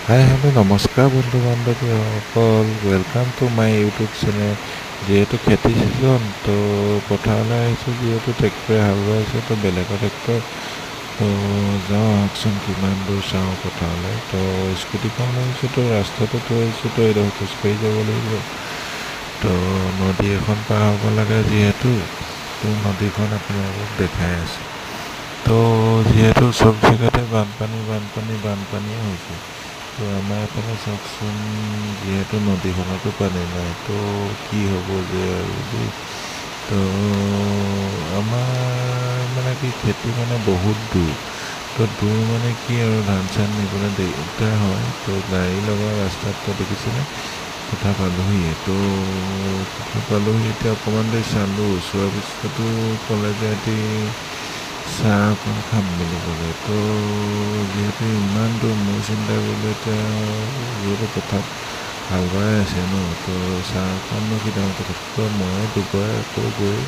হাই hello' নমস্কাৰ বন্ধু বান্ধৱীসকল, welcome to my YouTube channel. যিহেতু খেতি ছিজন, তো পথাৰলৈ আহিছোঁ। যিহেতু ট্ৰেক্টৰে হাল বাই আছে, তো বেলেগৰ ট্ৰেক্টৰ তো যাওঁ আহকচোন, কিমান দূৰ চাওঁ পথাৰলৈ। তো স্কুটিখন আহিছোঁ, তো ৰাস্তাটো থৈ আহিছোঁ, তো এইডোখৰ খোজকাঢ়ি যাব লাগিব। তো নদী এখন পাৰ হ'ব লাগে যিহেতু, তো নদীখন আপোনালোকক দেখাই আছে। তো যিহেতু চব জেগাতে বানপানীয়ে হৈছে। তো আমাৰ এইফালে চাওকচোন, যিহেতু নদীখনতো পানী নাই, তো কি হ'ব যে আৰু দেই। তো আমাৰ মানে কি, খেতি মানে বহুত দূৰ। তো দূৰ মানে কি আৰু, ধান চান নিবলৈ দিগদাৰ হয়। তো গাড়ী লগা ৰাস্তাত তো দেখিছিলে কথা পালোহিয়ে। তো কথা পালোহি, এতিয়া অকণমান দেৰি চালোঁ, চোৱাৰ পিছতো ক'লে যে সিহঁতি চাহ অকণ খাম বুলি ক'লে। তো যিহেতু ইমান দূৰ, মই চিন্তা কৰিলোঁ এতিয়া যিহেতু পথাৰত হাল বাই আছে ন, তো চাহ অকণনো কি ডাঙৰ কথা। তো মই দুবাৰ আকৌ গৈ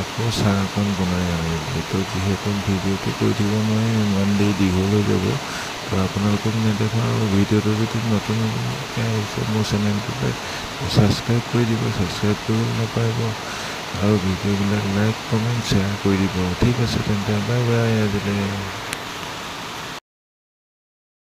আকৌ চাহ অকণ বনাই আনিলোঁ। তো যিহেতু ভিডিঅ'টো কৰি থাকিব নোৱাৰিম, ইমান দেৰি দীঘল হৈ যাব। তো আপোনালোকক নেদেখোঁ, আৰু ভিডিঅ'টো যদি নতুনকৈ আহিছে মোৰ চেনেলটোলৈ, ছাবস্ক্ৰাইব কৰি দিব। ছাবস্ক্ৰাইব কৰিবলৈ নাপাৰিব, আৰু ভিডিঅ'বিলাক লাইক কমেণ্ট শ্বেয়াৰ কৰি দিব। ঠিক আছে তেন্তে, বাই বাই আজিলৈ।